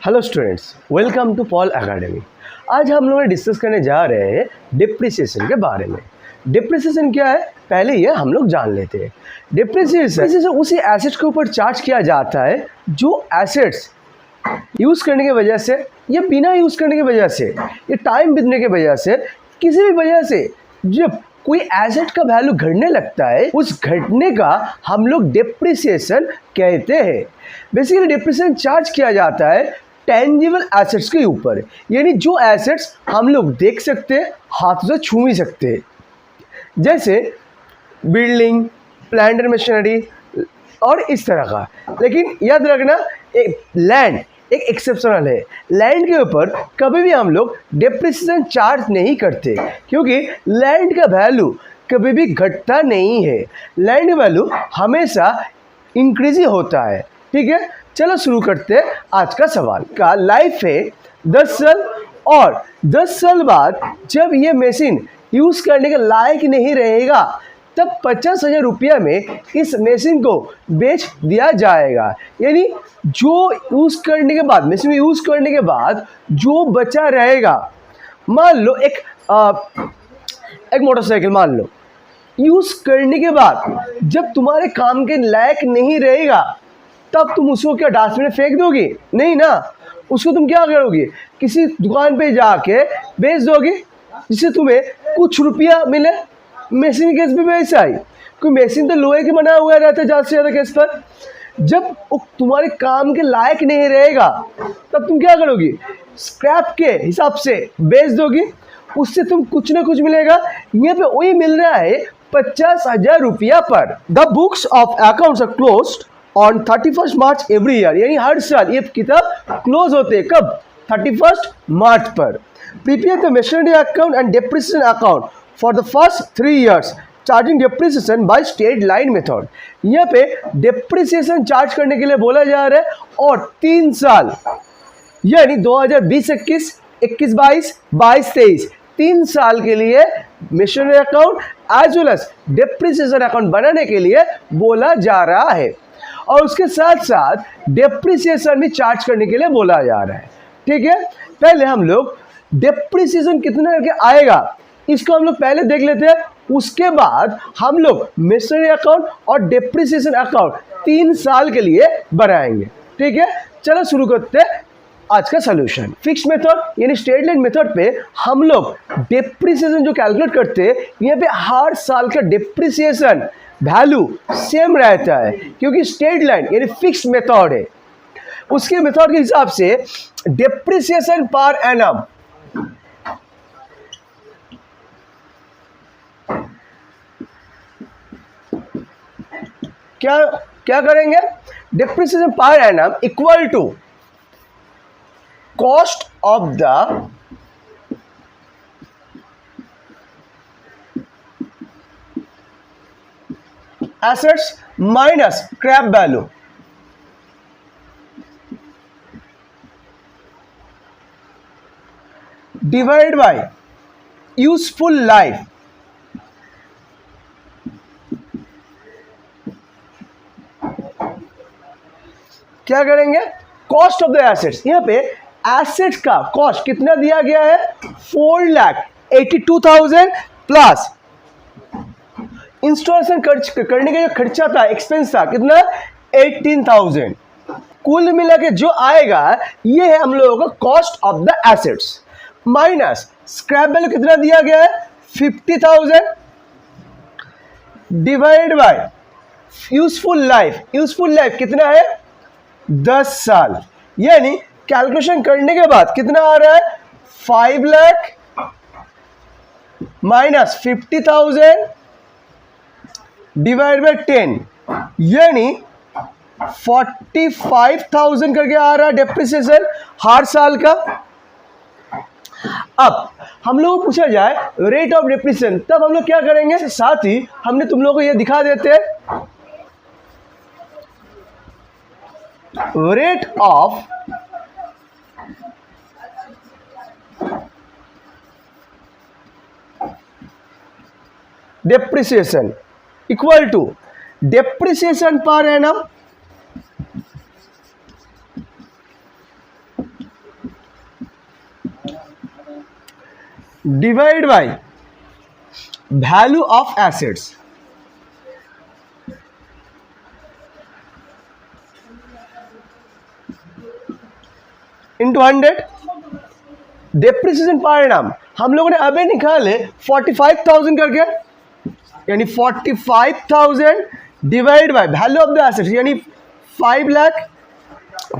Hello students, welcome to Paul academy. आज हम लोग डिस्कस करने जा रहे हैं डिप्रिसिएशन के बारे में। डिप्रिसिएशन क्या है, पहले ये हम लोग जान लेते हैं। डिप्रिसिएशन उसी एसेट्स के ऊपर चार्ज किया जाता है जो एसेट्स यूज़ करने की वजह से या बिना यूज़ करने की वजह से या टाइम बीतने की वजह से किसी भी वजह से जब कोई एसेट का वैल्यू घटने लगता है, उस घटने का हम लोग डिप्रिसिएशन कहते हैं। बेसिकली डिप्रिसिएशन चार्ज किया जाता है टेंजिबल एसेट्स के ऊपर, यानी जो एसेट्स हम लोग देख सकते हैं, हाथों से छू भी सकते हैं, जैसे बिल्डिंग, प्लांट एंड मशीनरी और इस तरह का। लेकिन याद रखना, एक लैंड एक एक्सेप्शनल है। लैंड के ऊपर कभी भी हम लोग डिप्रिसिएशन चार्ज नहीं करते, क्योंकि लैंड का वैल्यू कभी भी घटता नहीं है। लैंड वैल्यू हमेशा इंक्रीज ही होता है। ठीक है, चलो शुरू करते हैं आज का सवाल का। लाइफ है 10 साल और 10 साल बाद जब ये मशीन यूज़ करने के लायक नहीं रहेगा, तब 50,000 रुपया में इस मशीन को बेच दिया जाएगा। यानी जो यूज़ करने के बाद, मशीन यूज़ करने के बाद जो बचा रहेगा, मान लो एक मोटरसाइकिल मान लो, यूज़ करने के बाद जब तुम्हारे काम के लायक नहीं रहेगा, तब तुम उसको क्या डस्टबिन में फेंक दोगे? नहीं ना, उसको तुम क्या करोगे, किसी दुकान पे जाके बेच दोगे, जिससे तुम्हें कुछ रुपया मिले। मशीन केस भी वैसा ही, कोई मशीन तो लोहे के बना हुआ रहता है ज़्यादा से ज़्यादा केस पर। जब वो तुम्हारे काम के लायक नहीं रहेगा, तब तुम क्या करोगे, स्क्रैप के हिसाब से बेच दोगे, उससे तुम कुछ ना कुछ मिलेगा। यहाँ पे वही मिल रहा है 50,000 रुपया पर। The books of accounts are closed on 31 March every year, यानी हर साल ये किताब क्लोज होते हैं। कब? 31 मार्च पर। Prepare the machinery account and depreciation account for the first 3 years, charging depreciation by straight line method. यहाँ पे डिप्रिसिएशन चार्ज करने के लिए बोला जा रहा है, और 3 साल यानी 2020-21, 21-22, 22-23, 3 साल के लिए machinery account as well as depreciation account बनाने के लिए बोला जा रहा है, और उसके साथ साथ डिप्रिसिएशन भी चार्ज करने के लिए बोला जा रहा है। ठीक है, पहले हम लोग डिप्रिसिएशन कितना करके आएगा इसको हम लोग पहले देख लेते हैं, उसके बाद हम लोग मशीनरी अकाउंट और डिप्रिसिएशन अकाउंट 3 साल के लिए बनाएंगे। ठीक है, चलो शुरू करते हैं आज का सॉल्यूशन। फिक्स मेथड यानी स्ट्रेट लाइन मेथड पे हम लोग डिप्रिसिएशन जो कैलकुलेट करते हैं, यहाँ पे हर साल का डिप्रिसिएशन वैल्यू सेम रहता है, क्योंकि स्ट्रेट लाइन यानी फिक्स मेथड है। उसके मेथड के हिसाब से डिप्रिसिएशन पर एनम क्या करेंगे, depreciation per annum equal to cost of the assets minus scrap value divide by useful life क्या करेंगे, कॉस्ट ऑफ द एसेट्स। यहाँ पे एसेट्स का कॉस्ट कितना दिया गया है, 4,82,000 प्लस इंस्टॉलेशन करने का जो खर्चा था, एक्सपेंस था, कितना 18,000। कुल मिला के जो आएगा ये है हम लोगों का cost of the assets, minus scrap value कितना दिया गया है 50,000 divide by useful life. Useful life कितना है 10 साल, यानी कैलकुलेशन करने के बाद कितना आ रहा है 5 लाख माइनस 50,000 डिवाइड बाय 10, यानी 45,000 करके आ रहा है डिप्रिसिएशन हर साल का। अब हम लोग को पूछा जाए रेट ऑफ डिप्रिसिएशन, तब हम लोग क्या करेंगे, साथ ही हमने तुम लोगों को ये दिखा देते हैं rate of depreciation equal to depreciation per annum divide by value of assets into 100। Depreciation परिणाम हम लोगों ने अभी निकाले 45,000 करके, यानी 45,000 divide by value of the assets यानी 5 लाख,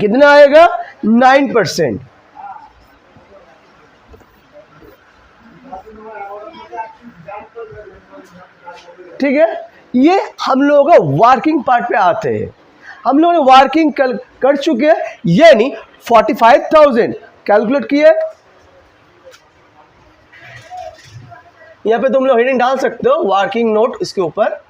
कितना आएगा 9%। ठीक है, ये हम लोगों का वर्किंग पार्ट पे आते हैं। हम लोगों ने वर्किंग कर चुके हैं, यानी 45,000 कैलकुलेट किए। यहाँ पे तुम लोग हेडिंग डाल सकते हो वर्किंग नोट इसके ऊपर।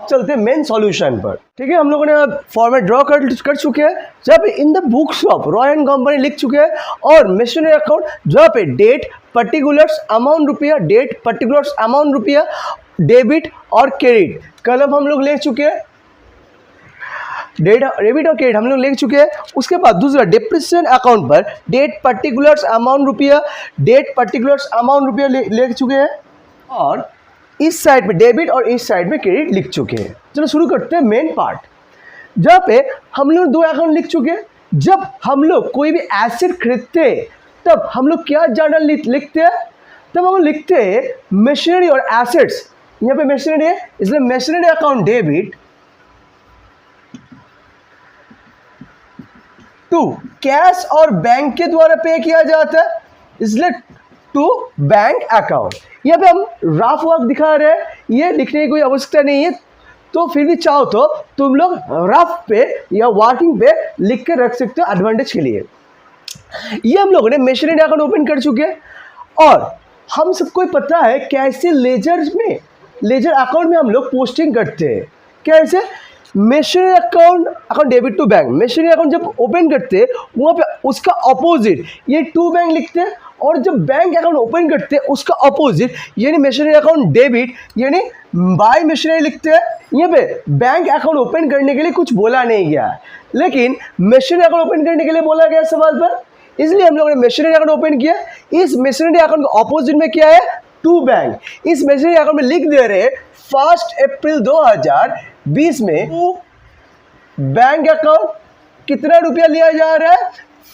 चलते हैं मेन सॉल्यूशन पर। ठीक है, हम लोगों ने फॉर्मेट ड्रॉ कर चुके हैं जहाँ पे in the books of Roy and company लिख चुके हैं, और मिशनरी अकाउंट जहाँ पे डेट पर्टिकुलर्स अमाउंट रुपया, डेट पर्टिकुलर्स अमाउंट रुपया, डेबिट और क्रेडिट कलम हम लोग ले चुके हैं। डेबिट और क्रेडिट हम लोग ले चुके हैं। उसके बाद दूसरा डेप्रिसिएशन अकाउंट पर डेट पर्टिकुलर्स अमाउंट रुपया, डेट पर्टिकुलर्स अमाउंट रुपया ले चुके हैं, और इस साइड पे डेबिट और इस साइड में क्रेडिट लिख चुके हैं। चलो शुरू करते हैं मेन पार्ट, जहाँ पे हम लोग 2 अकाउंट लिख चुके हैं। जब हम लोग कोई भी एसेट खरीदते हैं तब हम लोग क्या जर्नल लिखते हैं, तब हम लिखते हैं मशीनरी और एसेट्स। यहाँ पे मशीनरी है इसलिए machinery account debit to cash और बैंक के द्वारा पे किया जाता है, इसलिए टू बैंक अकाउंट। यहाँ पे हम रफ वर्क दिखा रहे हैं, ये लिखने की कोई आवश्यकता नहीं है, तो फिर भी चाहो तो तुम लोग रफ पे या वर्किंग पे लिख के रख सकते हो एडवांटेज के लिए। ये हम लोगों ने मशीनरी अकाउंट ओपन कर चुके हैं, और हम सबको पता है कैसे लेजर अकाउंट में हम लोग पोस्टिंग करते हैं। कैसे machinery account debit to bank, machinery account जब ओपन करते हैं वहाँ पे उसका अपोजिट ये टू बैंक लिखते हैं, और जब बैंक अकाउंट ओपन करते हैं उसका अपोजिट यानी मशीनरी अकाउंट डेबिट यानी बाय मशीनरी लिखते हैं। यहाँ पे बैंक अकाउंट ओपन करने के लिए कुछ बोला नहीं गया, लेकिन मशीनरी अकाउंट ओपन करने के लिए बोला गया सवाल पर, इसलिए हम लोगों ने मशीनरी अकाउंट ओपन किया। इस मशीनरी अकाउंट का अपोजिट में क्या है, टू बैंक। इस मशीनरी अकाउंट में लिख दे रहे 1 अप्रैल 2020 में टू बैंक अकाउंट कितना रुपया लिया जा रहा है,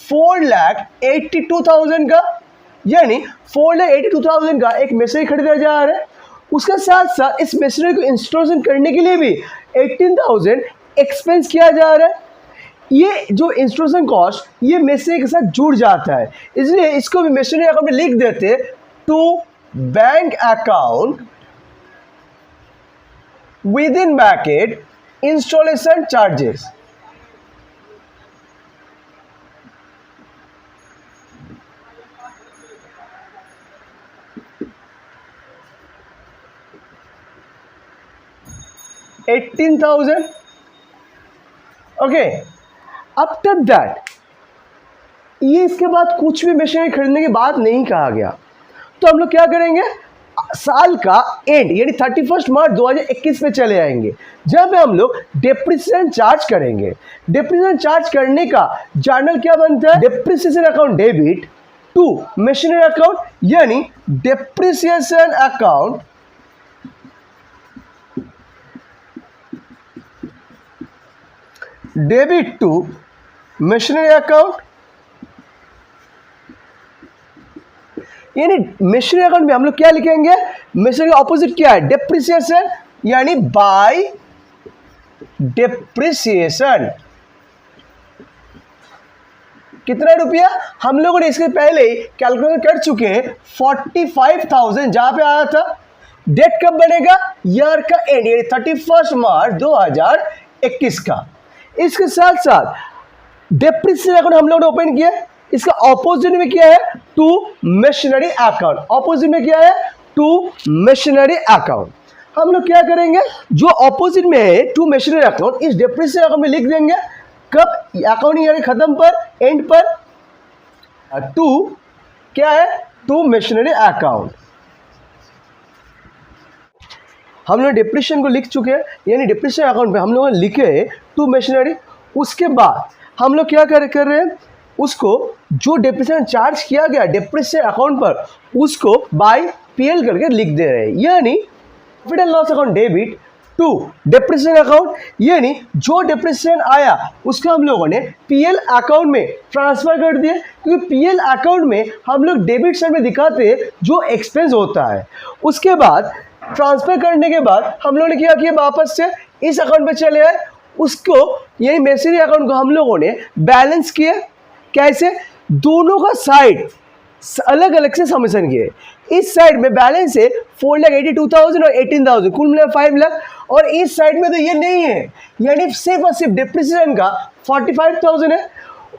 4,82,000 का, यानी 4,82,000 का एक मशीनरी खरीदा जा रहा है। उसके साथ साथ इस मशीनरी को इंस्टॉलेशन करने के लिए भी 18,000 एक्सपेंस किया जा रहा है। ये जो इंस्टॉलेशन कॉस्ट ये मशीनरी के साथ जुड़ जाता है, इसलिए इसको भी मशीनरी अकाउंट में लिख देते to bank account with in bracket installation charges. $18,000। Okay, after that ये इसके बाद कुछ भी मशीनरी खरीदने की बात नहीं कहा गया, तो हम लोग क्या करेंगे, साल का एंड यानी 31 मार्च 2021 में चले आएंगे, जहाँ पे हम लोग डेप्रिसिएशन चार्ज करेंगे। डेप्रिसिएशन चार्ज करने का जर्नल क्या बनता है, depreciation account debit to machinery account यानी depreciation account debit to machinery account, यानी मशीनरी अकाउंट में हम लोग क्या लिखेंगे, मशीनरी का ऑपोजिट क्या है, डेप्रिसिएशन यानी बाय डेप्रिसिएशन। कितना रुपया हम लोगों ने इसके पहले कैलकुलेट कर चुके हैं, 45,000 जहां पे आया था। डेट कब बनेगा, ईयर का एंड यानी 31 मार्च 2021 का। इसके साथ साथ डेप्रिसिएशन अकाउंट हम लोगों ने ओपन किया, इसका ऑपोजिट में क्या है, टू मशीनरी अकाउंट। ऑपोजिट में क्या है, टू मशीनरी अकाउंट। हम लोग क्या करेंगे, जो ऑपोजिट में है टू मशीनरी अकाउंट, इस डेप्रिसिएशन अकाउंट में लिख देंगे कब, अकाउंटिंग यानी खत्म पर, एंड पर, टू क्या है, टू मशीनरी अकाउंट। हम लोग डिप्रेशन को लिख चुके हैं, यानी डिप्रेशन अकाउंट पे हम लोग लिखे टू मशीनरी। उसके बाद हम लोग क्या कर रहे हैं, उसको जो डेप्रिसिएशन चार्ज किया गया डेप्रिसिएशन अकाउंट पर उसको बाय पीएल करके लिख दे रहे हैं, यानी profit and loss account debit to depreciation account, यानी जो डेप्रिसिएशन आया उसको हम लोगों ने पीएल अकाउंट में ट्रांसफर कर दिया, क्योंकि पीएल अकाउंट में हम लोग डेबिट साइड में दिखाते हैं जो एक्सपेंस होता है। उसके बाद ट्रांसफर करने के बाद हम लोगों ने क्या किया, वापस से इस अकाउंट पे चले आए, उसको यानी मेसनरी अकाउंट को हम लोगों ने बैलेंस किया। कैसे? दोनों का साइड अलग अलग से समेशन किए। इस साइड में बैलेंस है 4,82,000 और 18,000, कुल मिला 5 लाख, और इस साइड में तो ये नहीं है, यानी सिर्फ और सिर्फ डिप्रिसिएशन का 45,000 है।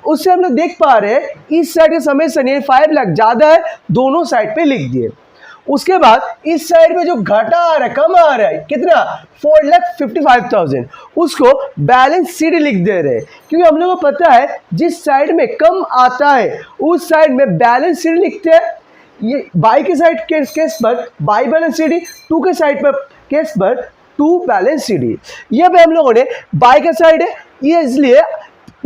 उससे हम लोग देख पा रहे हैं इस साइड का समेशन यानी 5 लाख ज़्यादा है, दोनों साइड पे लिख दिए। उसके बाद इस साइड में जो घटा आ रहा है, कम आ रहा है, कितना? 4,55,000, उसको बैलेंस शीट लिख दे रहे हैं, क्योंकि हम लोगों को पता है जिस साइड में कम आता है उस साइड में बैलेंस शीट लिखते हैं। ये बाई के साइड केस पर बाई बैलेंस शीट, टू के साइड पर केस पर टू बैलेंस शीट। ये भी हम लोगों ने बाई का साइड है, ये इसलिए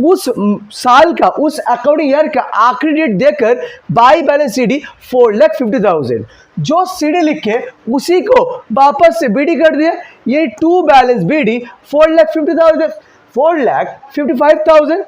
उस साल का, उस अकाउंटिंग ईयर का आखिरी डेट देकर बाई बैलेंस सीडी 4,50,000 जो सीडी लिखे उसी को वापस से बीडी कर दिया, ये टू बैलेंस बीडी 4,55,000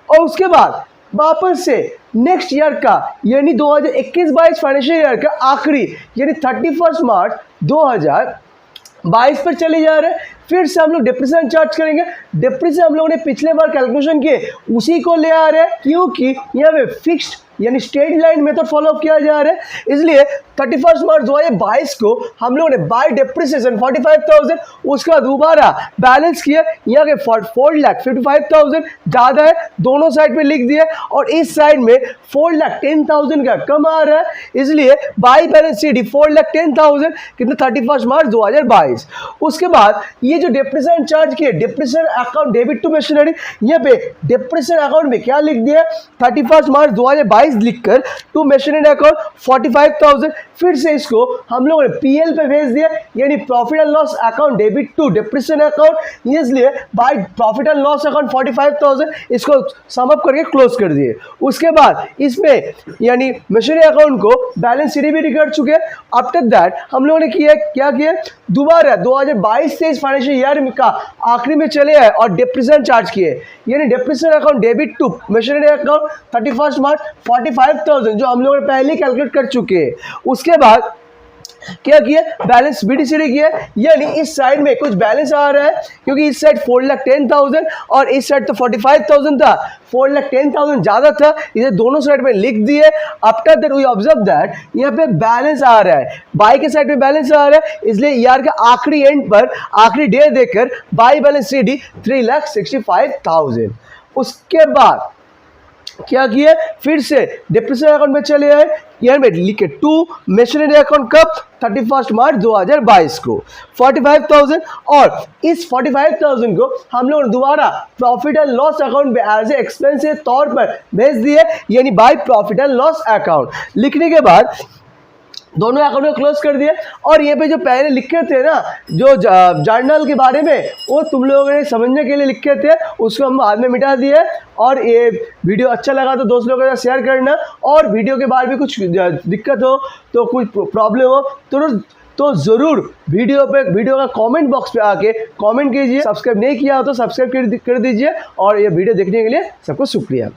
और उसके बाद वापस से नेक्स्ट ईयर का यानी 2021-22 फाइनेंशियल ईयर का आखिरी यानी 31 मार्च 2022 पर चले जा रहे हैं। फिर से हम लोग डिप्रिसिएशन चार्ज करेंगे। डिप्रिसिएशन हम लोगों ने पिछले बार कैलकुलेशन किए उसी को ले आ रहे हैं, क्योंकि यहाँ पे फिक्स्ड यानी स्ट्रेट लाइन मेथड फॉलो किया जा रहा है, इसलिए 31 मार्च 2022 को हम लोगों ने बाय डिप्रिसिएशन 45,000 उसका दोबारा बैलेंस किया, यहाँ के 4,55,000 ज़्यादा है, दोनों साइड पे लिख दिए, और इस साइड में 4,10,000 का कम आ रहा है, इसलिए बाई बैलेंस शीट 4,10,000 कितना 31 मार्च 2022। उसके बाद ये जो डिप्रिसिएशन चार्ज किए depreciation account debit to machinery, यहाँ पे डिप्रिसिएशन अकाउंट में क्या लिख दिया 31 मार्च 2022 लिखकर टू मशीनरी अकाउंट 45,000, फिर से इसको हम लोगों ने पीएल पे भेज दिया, यानी profit and loss account debit to depreciation account, इसलिए by profit and loss account 45,000 इसको सम अप करके क्लोज कर दिए। उसके बाद इसमें यानी मशीनरी अकाउंट को बैलेंस शीट भी कर चुके हैं। आफ्टर दैट हम लोगों ने क्या किया दोबारा 2022-23 फाइनेंशियल ईयर का आखिरी में चले आए और डिप्रिसिएशन चार्ज किए, यानी depreciation account debit to machinery account 31 March 45,000 जो हम लोगों ने पहले कैलकुलेट कर चुके हैं। उसके बाद क्या किया बैलेंस बीडीसीडी किया, यानी इस साइड में कुछ बैलेंस आ रहा है, क्योंकि इस साइड 4,10,000 और इस साइड तो 45,000 था, 4,10,000 ज़्यादा था, इसे दोनों साइड में लिख दिए। After that we observe that यहाँ पे बैलेंस आ रहा है, बाई के साइड में बैलेंस आ रहा है, इसलिए ईयर का आखिरी एंड पर आखिरी डे देकर बाई बैलेंस सीडी 3,65,000। उसके बाद क्या किया फिर से डिप्रिसिएशन अकाउंट में चले आए, यहाँ में लिखे टू मशीनरी अकाउंट कब 31 मार्च 2022 को 45,000, और इस 45,000 को हम लोग दोबारा प्रॉफिट एंड लॉस अकाउंट पे एज ए एक्सपेंस के तौर पर भेज दिए, यानी bye profit and loss account लिखने के बाद दोनों अकाउंट को क्लोज कर दिए। और ये पे जो पहले लिखे थे ना जो जर्नल के बारे में, वो तुम लोगों ने समझने के लिए लिखे थे, उसको हम बाद में मिटा दिए। और ये वीडियो अच्छा लगा तो दोस्त लोगों के साथ शेयर करना, और वीडियो के बाद भी कुछ दिक्कत हो तो कुछ प्रॉब्लम हो तो ज़रूर वीडियो का कमेंट बॉक्स पे आके कमेंट कीजिए। सब्सक्राइब नहीं किया हो तो सब्सक्राइब कर दीजिए, और ये वीडियो देखने के लिए सबको शुक्रिया।